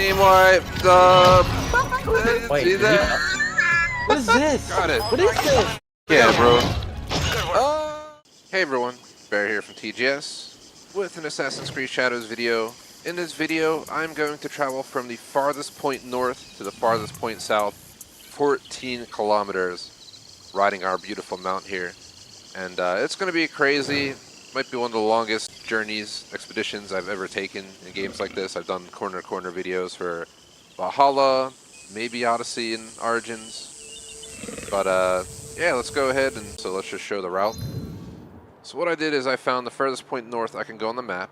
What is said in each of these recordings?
Team wipe. Wait, See did he that? What is this? Got it. What is this? Yeah, bro. Hey everyone, Bear here from TGS with an Assassin's Creed Shadows video. In this video, I'm going to travel from the farthest point north to the farthest point south, 14 kilometers, riding our beautiful mount here. And it's going to be crazy. Might be one of the longest journeys, expeditions I've ever taken in games like this. I've done corner-to-corner videos for Valhalla, maybe Odyssey and Origins. But yeah, let's go ahead and so let's just show the route. So what I did is I found the furthest point north I can go on the map,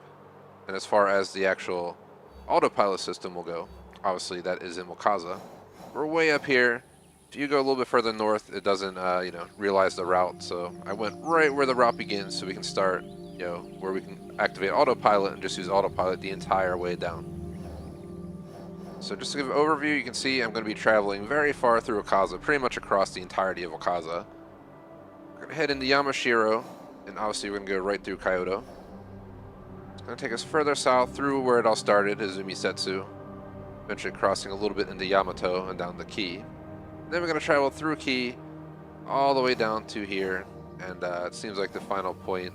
and as far as the actual autopilot system will go, obviously that is in Wakaza. We're way up here. If you go a little bit further north, it doesn't, realize the route. So I went right where the route begins, so we can start, where we can activate autopilot and just use autopilot the entire way down. So just to give an overview, you can see I'm going to be traveling very far through Wakaza, pretty much across the entirety of Wakaza. We're going to head into Yamashiro, and obviously we're going to go right through Kyoto. It's going to take us further south through where it all started, Izumi Setsu, eventually crossing a little bit into Yamato and down the Key. Then we're going to travel through Key all the way down to here, and it seems like the final point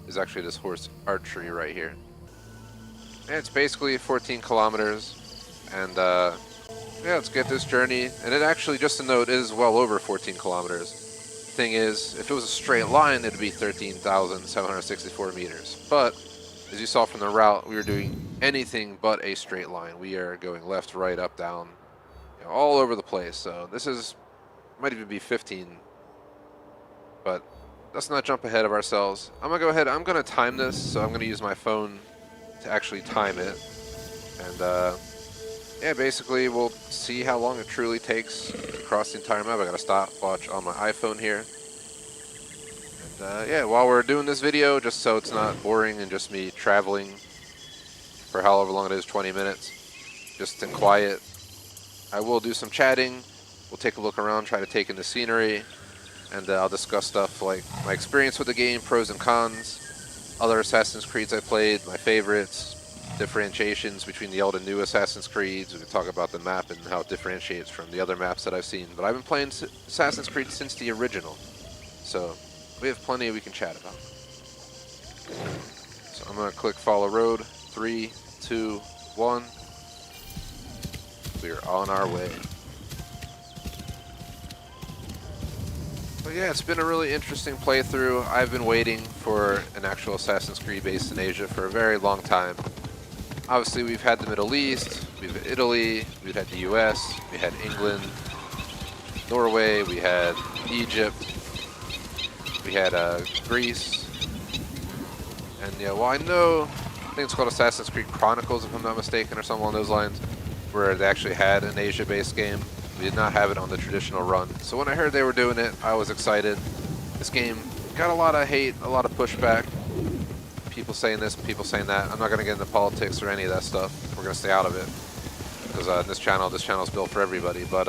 is actually this horse archery right here. And it's basically 14 kilometers, and yeah, let's get this journey. And it actually, just to note, is well over 14 kilometers. Thing is, if it was a straight line, it'd be 13,764 meters. But as you saw from the route, we were doing anything but a straight line. We are going left, right, up, down, all over the place. So this might even be 15, but let's not jump ahead of ourselves. I'm gonna go ahead, I'm gonna time this, so I'm gonna use my phone to actually time it. And yeah, basically we'll see how long it truly takes to cross the entire map. I got a stopwatch on my iPhone here. And yeah, while we're doing this video, just so it's not boring and just me traveling for however long it is, 20 minutes, just in quiet, I will do some chatting. We'll take a look around, try to take in the scenery, and I'll discuss stuff like my experience with the game, pros and cons, other Assassin's Creeds I played, my favorites, differentiations between the old and new Assassin's Creeds. We can talk about the map and how it differentiates from the other maps that I've seen. But I've been playing Assassin's Creed since the original, so we have plenty we can chat about. So I'm going to click follow road. 3, 2, 1. We are on our way. But yeah, it's been a really interesting playthrough. I've been waiting for an actual Assassin's Creed based in Asia for a very long time. Obviously, we've had the Middle East, we've had Italy, we've had the US, we had England, Norway, we had Egypt, we had Greece. And yeah, well, I think it's called Assassin's Creed Chronicles, if I'm not mistaken, or something along those lines, where they actually had an Asia-based game. We did not have it on the traditional run. So when I heard they were doing it, I was excited. This game got a lot of hate, a lot of pushback. People saying this, people saying that. I'm not going to get into politics or any of that stuff. We're going to stay out of it. Because this channel is built for everybody. But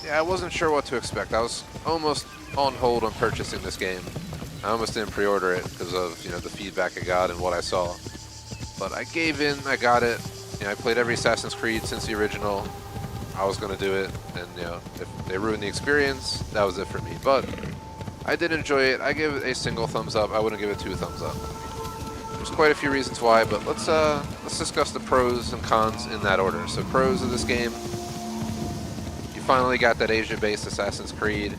yeah, I wasn't sure what to expect. I was almost on hold on purchasing this game. I almost didn't pre-order it because of the feedback I got and what I saw. But I gave in, I got it. I played every Assassin's Creed since the original. I was going to do it, and if they ruined the experience, that was it for me. But I did enjoy it. I give it a single thumbs up. I wouldn't give it 2 thumbs up. There's quite a few reasons why, but let's discuss the pros and cons in that order. So pros of this game: you finally got that Asia-based Assassin's Creed.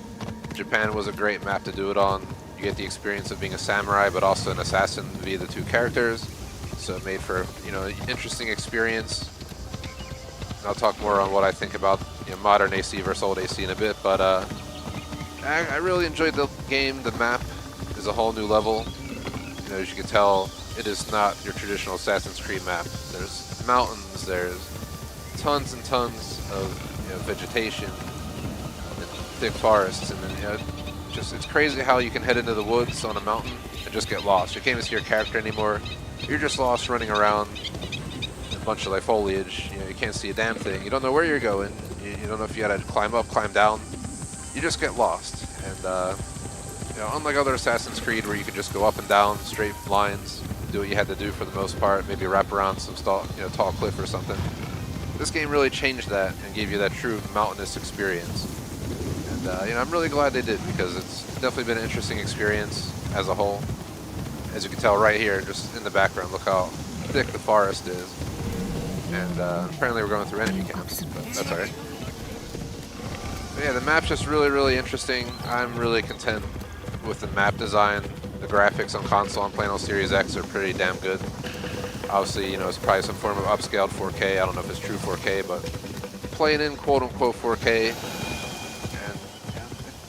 Japan was a great map to do it on. You get the experience of being a samurai, but also an assassin via the 2 characters. So it made for an interesting experience. And I'll talk more on what I think about modern AC versus old AC in a bit, but I really enjoyed the game. The map is a whole new level. As you can tell, it is not your traditional Assassin's Creed map. There's mountains, there's tons and tons of vegetation, and thick forests, and then it's crazy how you can head into the woods on a mountain and just get lost. You can't even see your character anymore. You're just lost running around in a bunch of foliage. You can't see a damn thing. You don't know where you're going. You don't know if you gotta climb up, climb down. You just get lost. And unlike other Assassin's Creed where you can just go up and down straight lines, do what you had to do for the most part, maybe wrap around some tall cliff or something. This game really changed that and gave you that true mountainous experience. And I'm really glad they did, because it's definitely been an interesting experience as a whole. As you can tell right here, just in the background, look how thick the forest is. And apparently we're going through enemy camps, but that's alright. Yeah, the map's just really, really interesting. I'm really content with the map design. The graphics on console and playing on Series X are pretty damn good. Obviously, it's probably some form of upscaled 4K. I don't know if it's true 4K, but playing in quote-unquote 4K, and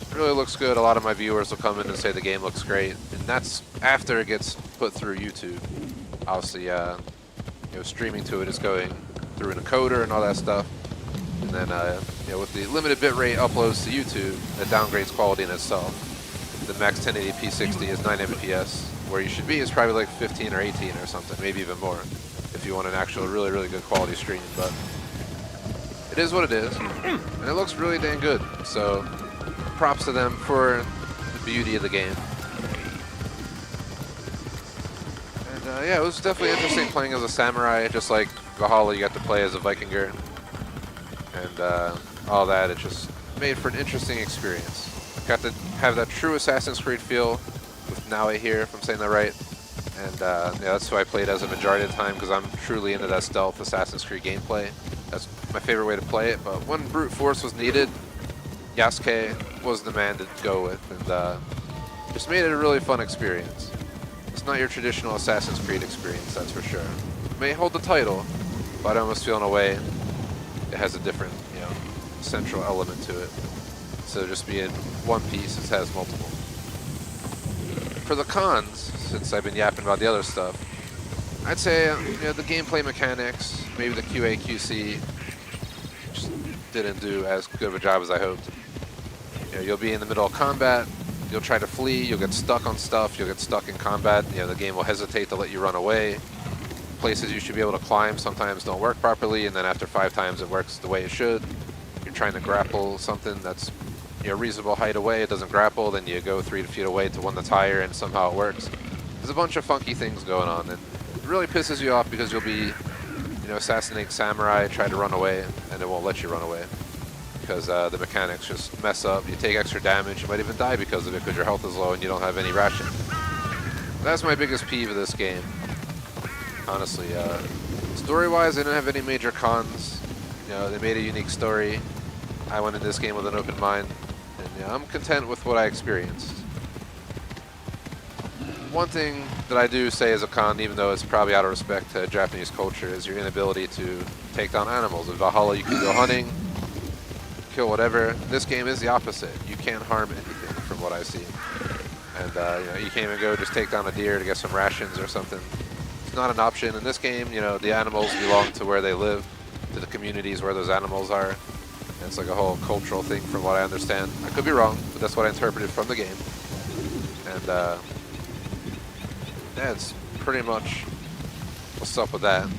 it really looks good. A lot of my viewers will come in and say the game looks great, and that's after it gets put through YouTube. Obviously, streaming to it is going through an encoder and all that stuff. And then, with the limited bitrate uploads to YouTube, it downgrades quality in itself. The max 1080p 60 is 9 Mbps. Where you should be is probably like 15 or 18 or something, maybe even more, if you want an actual really, really good quality stream. But it is what it is, and it looks really dang good. So props to them for the beauty of the game. And yeah, it was definitely interesting playing as a samurai, just like Valhalla. You got to play as a Vikinger, and all that. It just made for an interesting experience. Got to have that true Assassin's Creed feel with Naue here, if I'm saying that right. And yeah, that's who I played as a majority of the time, because I'm truly into that stealth Assassin's Creed gameplay. That's my favorite way to play it. But when brute force was needed, Yasuke was the man to go with, and just made it a really fun experience. It's not your traditional Assassin's Creed experience, that's for sure. It may hold the title, but I almost feel in a way it has a different, central element to it. So just being one piece, it has multiple. For the cons, since I've been yapping about the other stuff, I'd say the gameplay mechanics, maybe the QA QC, just didn't do as good of a job as I hoped. You'll be in the middle of combat, you'll try to flee, you'll get stuck on stuff, you'll get stuck in combat. The game will hesitate to let you run away. Places you should be able to climb sometimes don't work properly, and then after 5 times it works the way it should. You're trying to grapple something that's reasonable height away, it doesn't grapple, then you go 3 feet away to one that's higher, and somehow it works. There's a bunch of funky things going on, and it really pisses you off because you'll be, assassinating samurai, try to run away, and it won't let you run away because the mechanics just mess up. You take extra damage, you might even die because of it, because your health is low and you don't have any ration. That's my biggest peeve of this game, honestly. Story-wise, they didn't have any major cons. They made a unique story. I went in this game with an open mind, and I'm content with what I experienced. One thing that I do say as a con, even though it's probably out of respect to Japanese culture, is your inability to take down animals. In Valhalla, you can go hunting, kill whatever. This game is the opposite. You can't harm anything, from what I see. And you can't even go just take down a deer to get some rations or something. It's not an option in this game. The animals belong to where they live, to the communities where those animals are. And it's like a whole cultural thing, from what I understand. I could be wrong, but that's what I interpreted from the game. And that's pretty much what's up with that.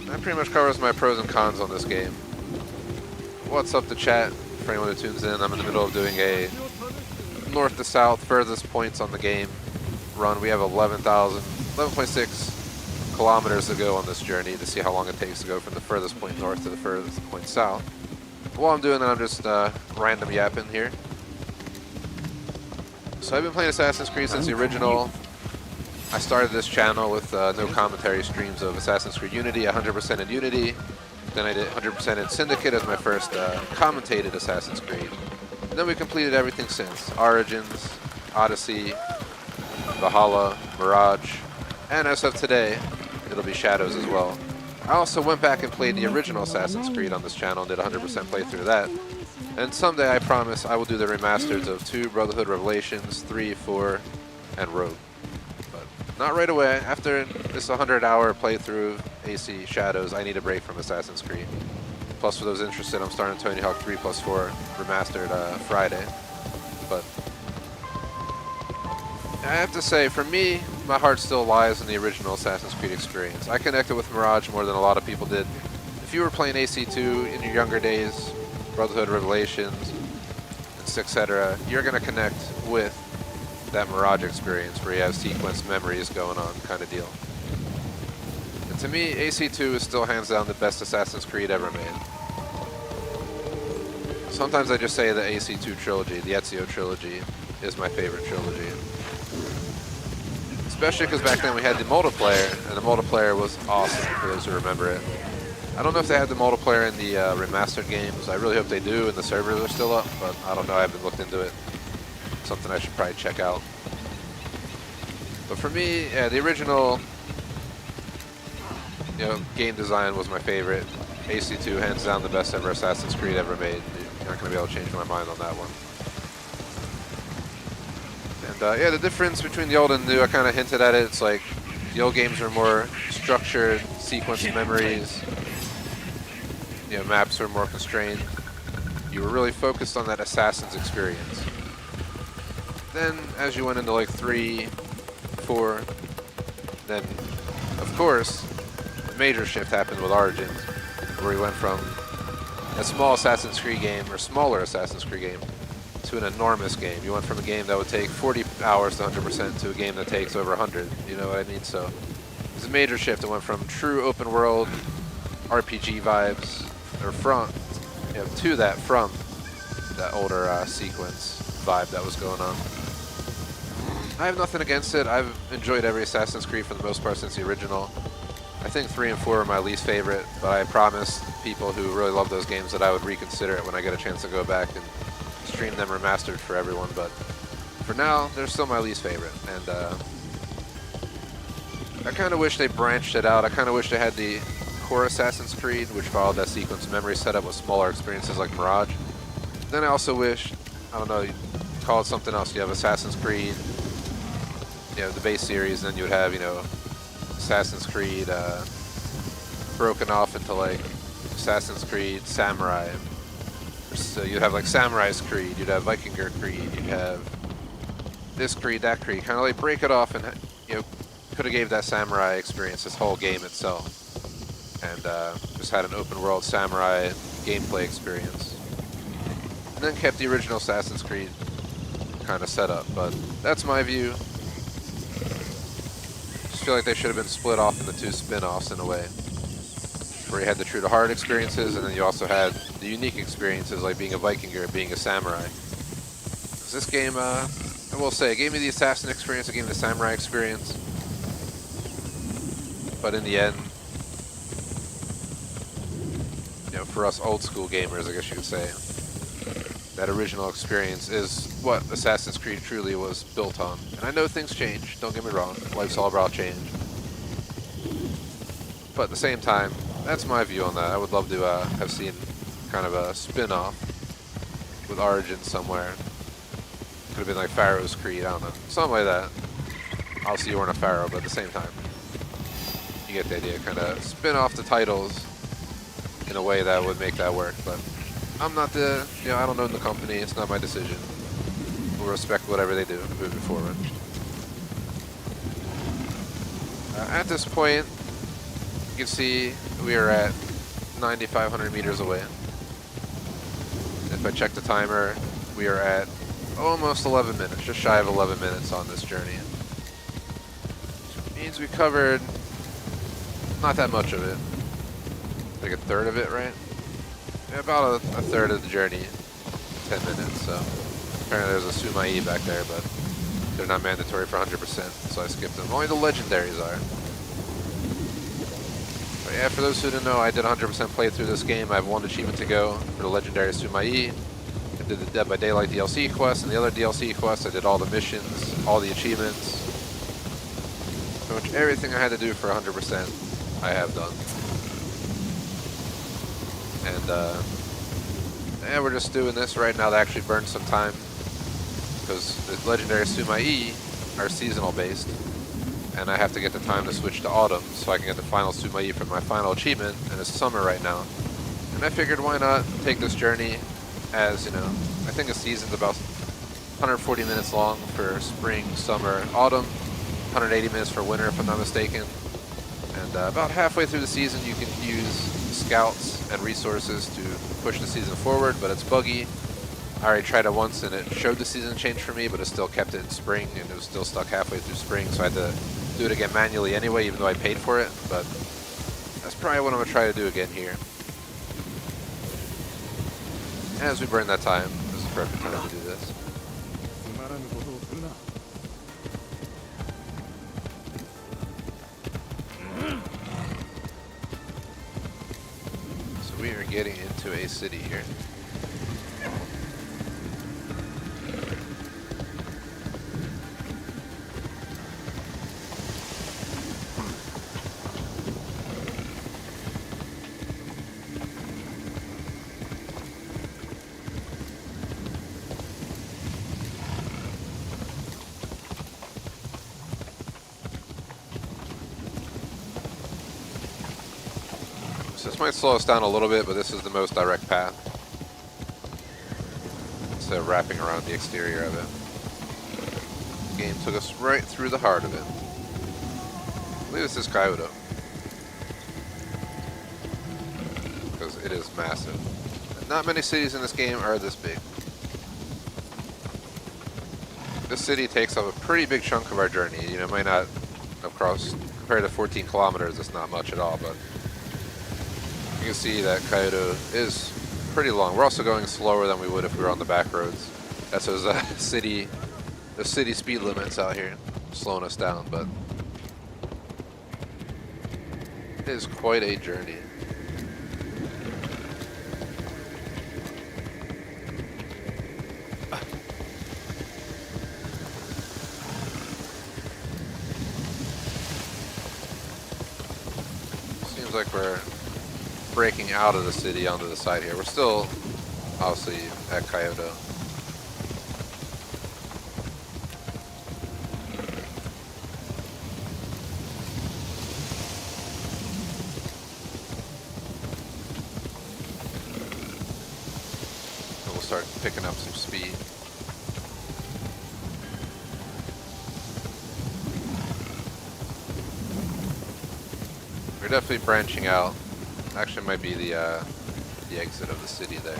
That pretty much covers my pros and cons on this game. What's up to chat? For anyone who tunes in, I'm in the middle of doing a north to south, furthest points on the game run. We have 11.6 kilometers to go on this journey to see how long it takes to go from the furthest point north to the furthest point south. While I'm doing that, I'm just random yapping here. So I've been playing Assassin's Creed since the original. I started this channel with no commentary streams of Assassin's Creed Unity, 100% in Unity. Then I did 100% in Syndicate as my first commentated Assassin's Creed. And then we completed everything since. Origins, Odyssey, Valhalla, Mirage, and as of today, it'll be Shadows as well. I also went back and played the original Assassin's Creed on this channel and did 100% playthrough of that. And someday, I promise, I will do the remasters of 2, Brotherhood Revelations, 3, 4, and Rogue. But not right away. After this 100-hour playthrough AC Shadows, I need a break from Assassin's Creed. Plus, for those interested, I'm starting Tony Hawk 3+4 remastered Friday. But I have to say, for me, my heart still lies in the original Assassin's Creed experience. I connected with Mirage more than a lot of people did. If you were playing AC2 in your younger days, Brotherhood Revelations, etc., you're going to connect with that Mirage experience where you have sequenced memories going on kind of deal. And to me, AC2 is still hands down the best Assassin's Creed ever made. Sometimes I just say the AC2 trilogy, the Ezio trilogy, is my favorite trilogy. Especially because back then we had the multiplayer, and the multiplayer was awesome for those who remember it. I don't know if they had the multiplayer in the remastered games. I really hope they do, and the servers are still up, but I don't know. I haven't looked into it. Something I should probably check out. But for me, yeah, the original, game design was my favorite. AC2, hands down, the best ever Assassin's Creed ever made. You're not going to be able to change my mind on that one. And yeah, the difference between the old and new, I kind of hinted at it. It's like the old games were more structured, sequenced memories. Maps were more constrained. You were really focused on that Assassin's experience. Then, as you went into like 3, 4, then, of course, a major shift happened with Origins, where we went from a small Assassin's Creed game, or smaller Assassin's Creed game, to an enormous game. You went from a game that would take 40 hours to 100% to a game that takes over 100. You know what I mean? So, it's a major shift. It went from true open world RPG vibes, or to that older sequence vibe that was going on. I have nothing against it. I've enjoyed every Assassin's Creed for the most part since the original. I think 3 and 4 are my least favorite, but I promised people who really love those games that I would reconsider it when I get a chance to go back and stream them remastered for everyone. But for now, they're still my least favorite. And I kind of wish they branched it out. I kind of wish they had the core Assassin's Creed, which followed that sequence memory setup with smaller experiences like Mirage. Then I also wish, I don't know, you call it something else. You have Assassin's Creed, the base series, and then you would have, Assassin's Creed broken off into like Assassin's Creed Samurai. So you'd have like Samurai's Creed, you'd have Vikinger Creed, you'd have this Creed, that Creed, kind of like break it off and, could have gave that Samurai experience this whole game itself. And just had an open world Samurai gameplay experience. And then kept the original Assassin's Creed kind of set up, but that's my view. Just feel like they should have been split off into 2 spin-offs in a way. Where you had the true to heart experiences, and then you also had the unique experiences like being a Vikinger, being a Samurai. 'Cause this game, I will say, it gave me the Assassin experience, it gave me the Samurai experience. But in the end, for us old school gamers, I guess you could say, that original experience is what Assassin's Creed truly was built on. And I know things change, don't get me wrong, life's all about change. But at the same time, that's my view on that. I would love to have seen kind of a spin-off with Origins somewhere. Could have been like Pharaoh's Creed, I don't know, something like that. Obviously you weren't a Pharaoh, but at the same time, you get the idea, kind of spin off the titles in a way that would make that work. But I'm not I don't own the company, it's not my decision. We'll respect whatever they do moving forward. At this point, you can see we are at 9,500 meters away. If I check the timer, we are at almost 11 minutes, just shy of 11 minutes on this journey. Which means we covered not that much of it. Like a third of it, right? Yeah, about a third of the journey, 10 minutes. So apparently there's a Sumai back there, but they're not mandatory for 100%, so I skipped them. Only the legendaries are. But yeah, for those who didn't know, I did 100% play through this game. I have 1 achievement to go for the legendary Sumai. I did the Dead by Daylight DLC quest and the other DLC quests. I did all the missions, all the achievements. Pretty much everything I had to do for 100%, I have done. And yeah, we're just doing this right now to actually burn some time, because the legendary Sumai are seasonal based, and I have to get the time to switch to autumn so I can get the final Sumai for my final achievement, and it's summer right now. And I figured why not take this journey as, I think a season's about 140 minutes long for spring, summer, autumn, 180 minutes for winter if I'm not mistaken. And about halfway through the season you can use scouts and resources to push the season forward, but it's buggy. I already tried it once and it showed the season change for me, but it still kept it in spring and it was still stuck halfway through spring, so I had to do it again manually anyway, even though I paid for it. But that's probably what I'm gonna try to do again here. And as we burn that time, this is the perfect time to do this. So we are getting into a city here. This might slow us down a little bit, but this is the most direct path. Instead of wrapping around the exterior of it. The game took us right through the heart of it. I believe this is Kyoto. Because it is massive. Not many cities in this game are this big. This city takes up a pretty big chunk of our journey. You know, it might not have crossed, compared to 14 kilometers, it's not much at all, but you can see that Kyoto is pretty long. We're also going slower than we would if we were on the back roads. That's those city speed limits out here slowing us down, but it is quite a journey. Seems like we're breaking out of the city onto the side here. We're still obviously at Kyoto. And we'll start picking up some speed. We're definitely branching out. Actually, might be the exit of the city there.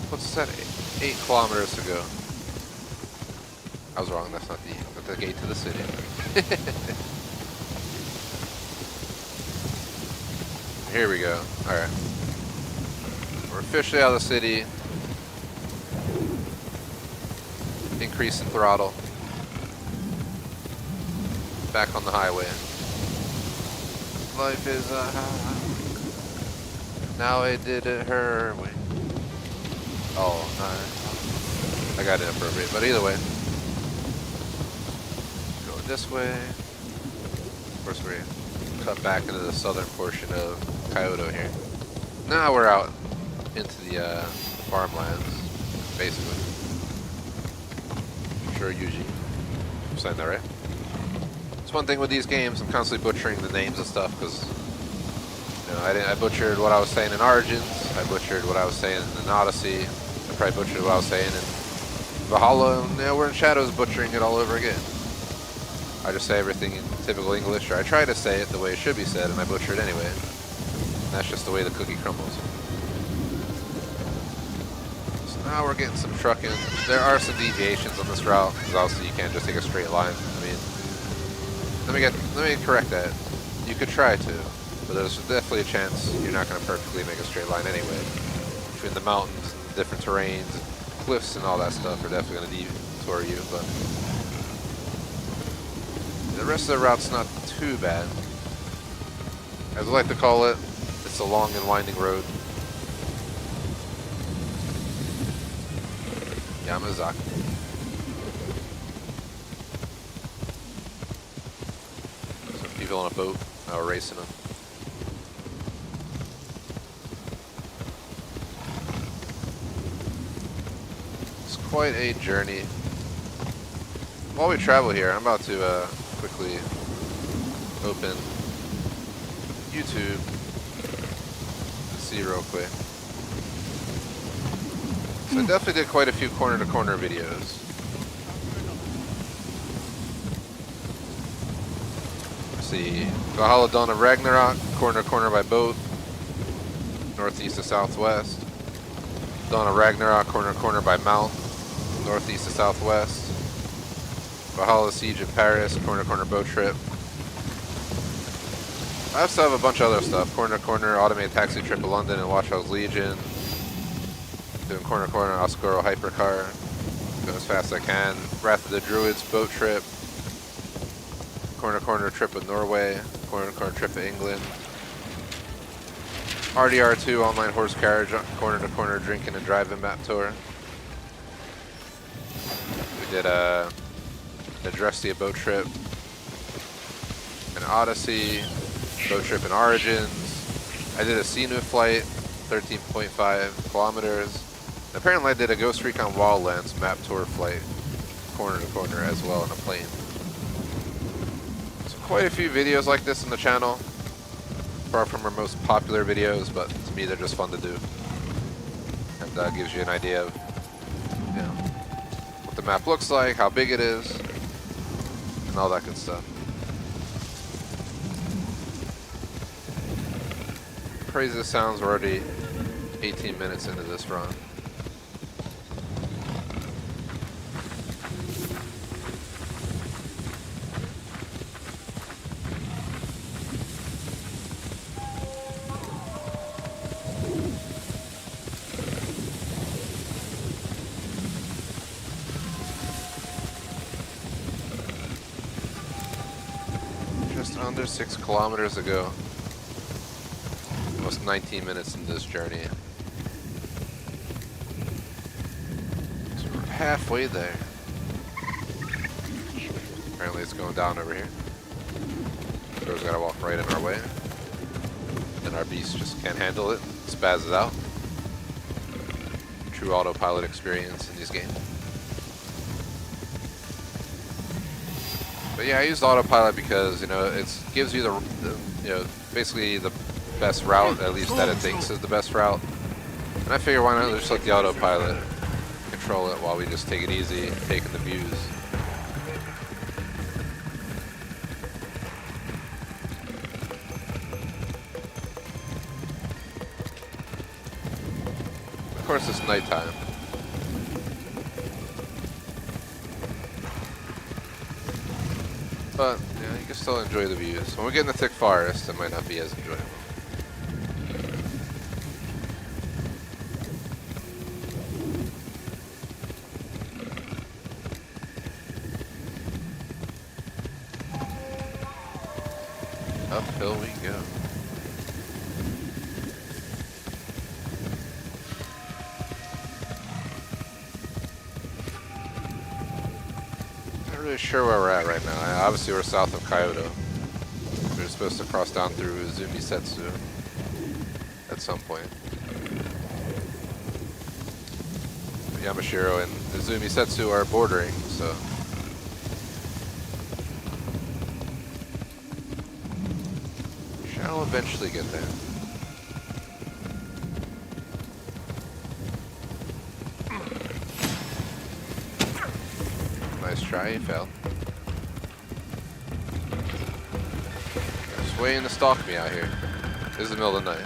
What's that? 8 kilometers to go. I was wrong. That's not the gate to the city. Here we go. All right, we're officially out of the city. Increase in throttle. Back on the highway. Life is a now I did it her way. Oh, no. I got it appropriate, but either way. Go this way. Of course, we cut back into the southern portion of Kyoto here. Now we're out into the farmlands, basically. Sure, Yuji. I'm saying that right? It's one thing with these games, I'm constantly butchering the names and stuff because, you know, I butchered what I was saying in Origins, I butchered what I was saying in Odyssey, I probably butchered what I was saying in Valhalla, and now we're in Shadows butchering it all over again. I just say everything in typical English, or I try to say it the way it should be said, and I butcher it anyway. And that's just the way the cookie crumbles. So now we're getting some trucking. There are some deviations on this route, because obviously you can't just take a straight line. I mean, let me correct that. You could try to, but there's definitely a chance you're not going to perfectly make a straight line anyway. Between the mountains and the different terrains, and cliffs and all that stuff are definitely going to detour you, but the rest of the route's not too bad. As I like to call it, it's a long and winding road. Yamazaki. People on a boat, now we're racing them. It's quite a journey. While we travel here, I'm about to quickly open YouTube and see real quick. So I definitely did quite a few corner-to-corner videos. See, Valhalla Dawn of Ragnarok, corner to corner by boat, northeast to southwest. Dawn of Ragnarok, corner to corner by Mount, northeast to southwest. Valhalla Siege in Paris, corner to corner boat trip. I also have a bunch of other stuff. Corner to corner automated taxi trip to London and Watch House Legion. Doing corner to corner Oscuro hypercar. Go as fast as I can. Wrath of the Druids boat trip. Corner to corner trip with Norway. Corner to corner trip to England. RDR2 online horse carriage, corner to corner drinking and driving map tour. We did a Drestia boat trip, an Odyssey boat trip in Origins. I did a Sinu flight, 13.5 kilometers. And apparently I did a Ghost Recon Wildlands map tour flight, corner to corner as well in a plane. So quite a few videos like this on the channel. Far from our most popular videos, but to me they're just fun to do. And gives you an idea of, you know, what the map looks like, how big it is, and all that good stuff. Crazy this sounds, we're already 18 minutes into this run. Under 6 kilometers ago. Almost 19 minutes into this journey. So we're halfway there. Apparently it's going down over here. Bro's gotta walk right in our way. And our beast just can't handle it. Spazzes out. True autopilot experience in these games. But yeah, I used autopilot because, you know, it gives you you know, basically the best route, at least that it thinks is the best route. And I figure why not just let the autopilot control it while we just take it easy, taking the views. Of course, it's nighttime. But, yeah, you can still enjoy the views. When we get in the thick forest, it might not be as enjoyable. Uphill we go. Not really sure where we're at right now. Obviously we're south of Kyoto. We're supposed to cross down through Zumisetsu at some point. Yamashiro and the Zumisetsu are bordering, so shall eventually get there. Nice try, you fell. Just waiting to stalk me out here. This is the middle of the night.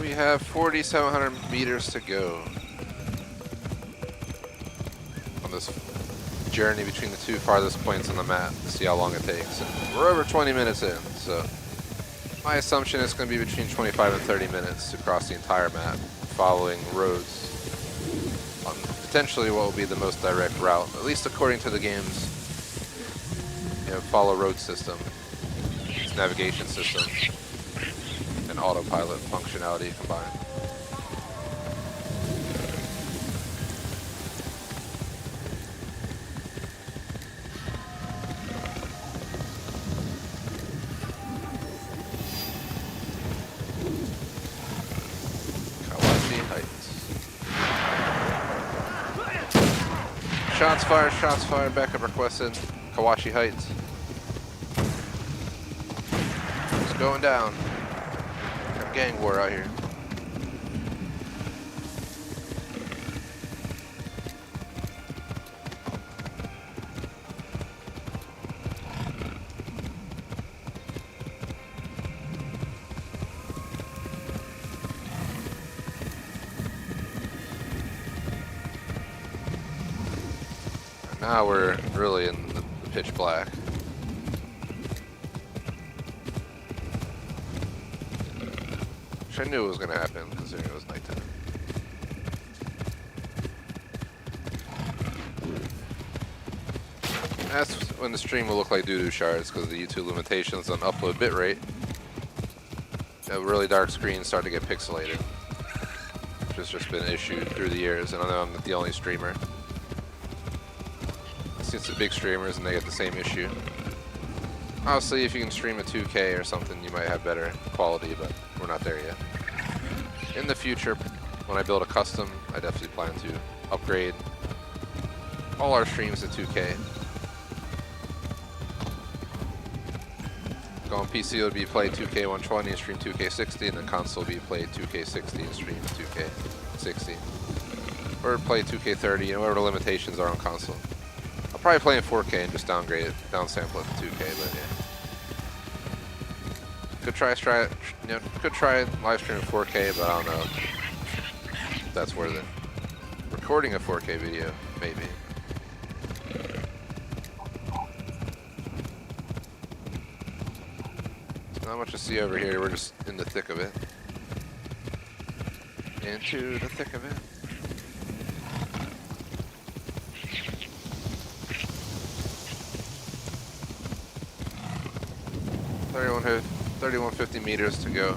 We have 4,700 meters to go on this journey between the two farthest points on the map to see how long it takes. And we're over 20 minutes in, so my assumption is going to be between 25 and 30 minutes to cross the entire map, following roads on potentially what will be the most direct route, at least according to the game's, you know, follow road system, its navigation system, and autopilot functionality combined. Shots fired, backup requested. Kawachi Heights. It's going down. Got gang war out here. Now we're really in the pitch black. Which I knew it was going to happen considering it was nighttime. That's when the stream will look like doo-doo shards because of the YouTube limitations on upload bitrate. A really dark screens start to get pixelated, which has just been an issue through the years, and I know I'm not the only streamer. I've seen some big streamers and they get the same issue. Obviously, if you can stream at 2K or something, you might have better quality, but we're not there yet. In the future, when I build a custom, I definitely plan to upgrade all our streams to 2K. Go on PC, it would be play 2K 120 and stream 2K 60, and then console would be play 2K 60 and stream 2K 60. Or play 2K 30, you know, whatever the limitations are on console. I'll probably play in 4K and just downgrade it, downsample it to 2K, but yeah. Could try live stream in 4K, but I don't know if that's worth it. Recording a 4K video, maybe. Not much to see over here, we're just in the thick of it. Into the thick of it. $31.50 $31.50 meters to go.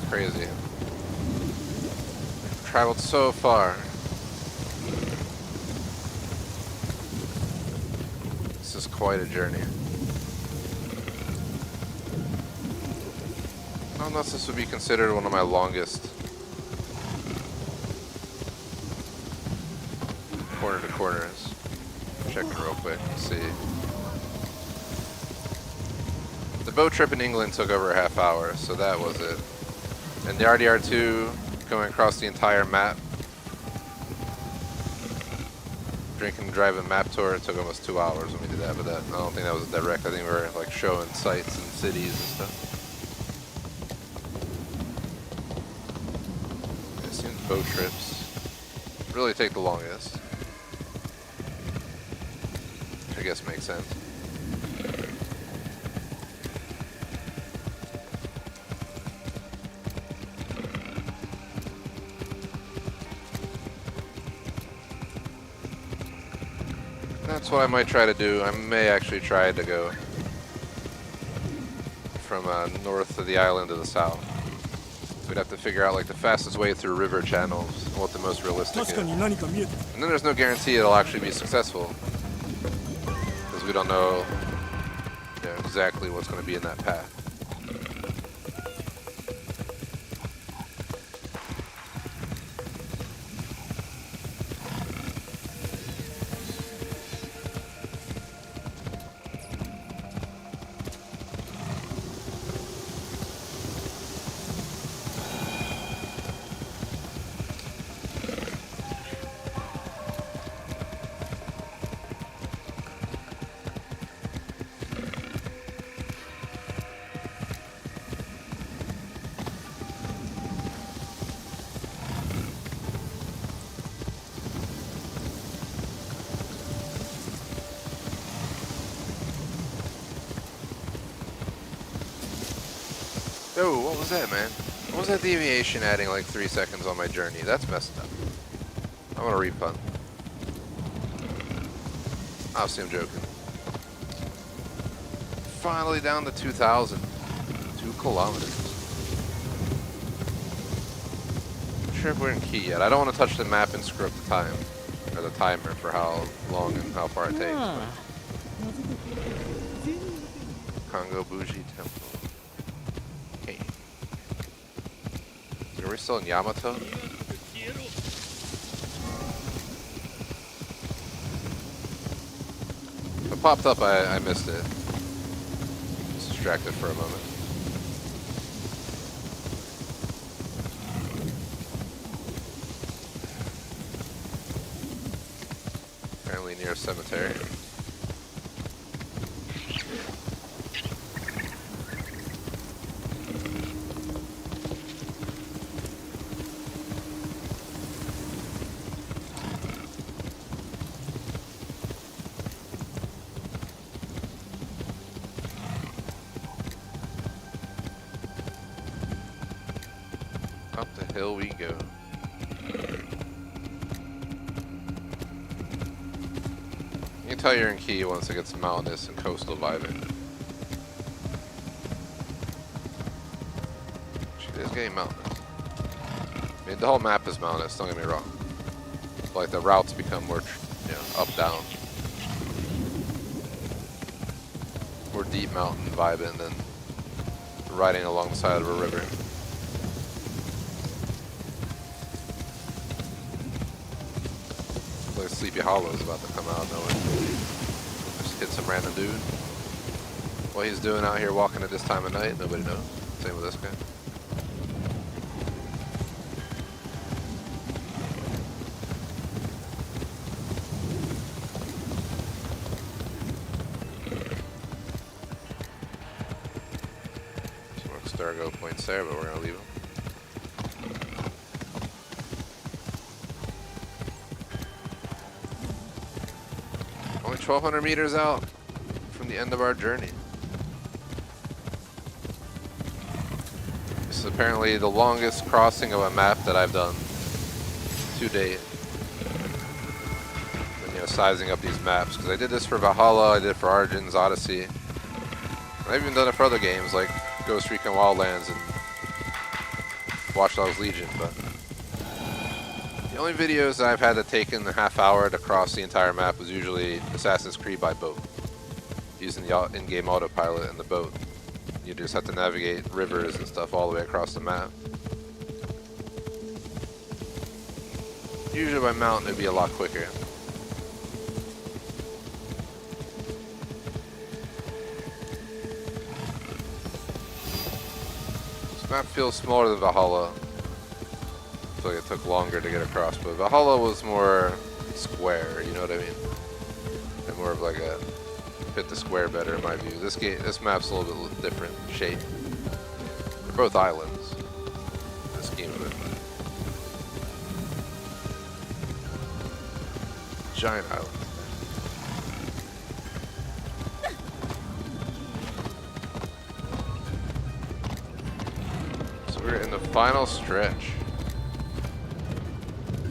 Crazy. Traveled so far. This is quite a journey. Unless this would be considered one of my longest corner to corners. Checking real quick, see. The boat trip in England took over a half hour, so that was it. And the RDR2 going across the entire map. Drinking and driving map tour, it took almost 2 hours when we did that, but I don't think that was direct. I think we were like showing sites and cities and stuff. It seems boat trips really take the longest. Which I guess makes sense. That's what I might try to do. I may actually try to go from north of the island to the south. We'd have to figure out like the fastest way through river channels and what the most realistic is. And then there's no guarantee it'll actually be successful because we don't know, exactly what's going to be in that path. Oh, what was that, man? What was that deviation adding like 3 seconds on my journey? That's messed up. I want to refund. Obviously, I'm joking. Finally down to 2,000. 2 kilometers. Not sure if we're in key yet. I don't want to touch the map and screw up the time. Or the timer for how long and how far it takes. Congo Bougie Temple. Are we still in Yamato? If it popped up, I missed it. Just distracted for a moment. Pretty near a cemetery. Up the hill we go. You can tell you're in Key once it gets mountainous and coastal vibing. It is getting mountainous. I mean, the whole map is mountainous, don't get me wrong. Like, the routes become more, you know, up, down. More deep mountain vibing than riding along the side of a river. Like Sleepy Hollow is about to come out of nowhere. Just hit some random dude. What he's doing out here walking at this time of night, nobody knows. Same with this guy. Some more Stargo points there, but we're gonna leave them. Only 1,200 meters out from the end of our journey. This is apparently the longest crossing of a map that I've done to date. And, you know, sizing up these maps, because I did this for Valhalla, I did it for Origins, Odyssey. I've even done it for other games like Ghost Recon Wildlands and Watch Dogs Legion, but the only videos that I've had that taken a half hour to cross the entire map was usually Assassin's Creed by boat, using the in-game autopilot in the boat. You just have to navigate rivers and stuff all the way across the map. Usually by mountain it'd be a lot quicker. This map feels smaller than Valhalla. I feel like it took longer to get across, but Valhalla was more square, you know what I mean? And more of like a fit the square better in my view. This map's a little bit different shape. They're both islands, in the scheme of it. Giant island. So we're in the final stretch.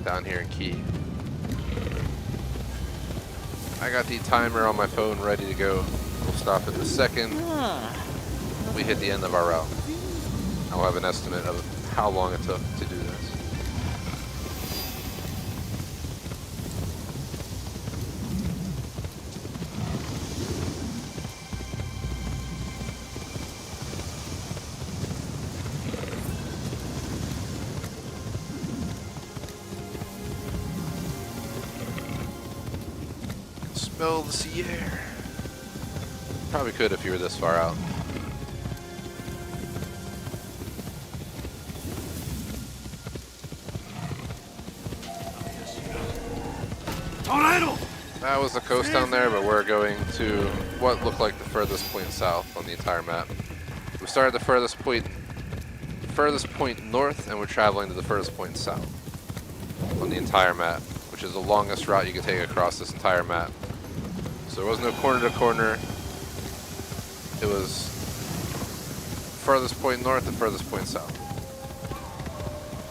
Down here in Key. I got the timer on my phone ready to go. We'll stop at the second we hit the end of our route. I'll have an estimate of how long it took to do this. Smell the sea air. Probably could if you were this far out. That was the coast down there, but we're going to what looked like the furthest point south on the entire map. We started the furthest point north, and we're traveling to the furthest point south on the entire map, which is the longest route you can take across this entire map. So there was no corner to corner. It was furthest point north and furthest point south.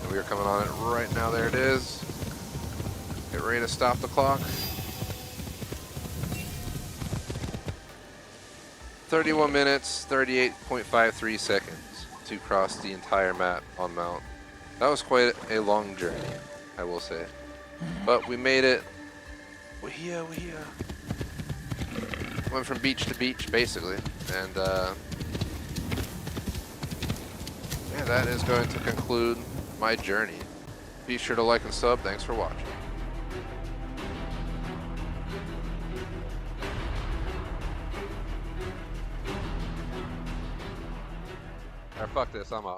And we are coming on it right now. There it is. Get ready to stop the clock. 31 minutes, 38.53 seconds to cross the entire map on Mount. That was quite a long journey, I will say. But we made it. We're here. Went from beach to beach, basically. And yeah, that is going to conclude my journey. Be sure to like and sub. Thanks for watching. Alright, fuck this, I'm off.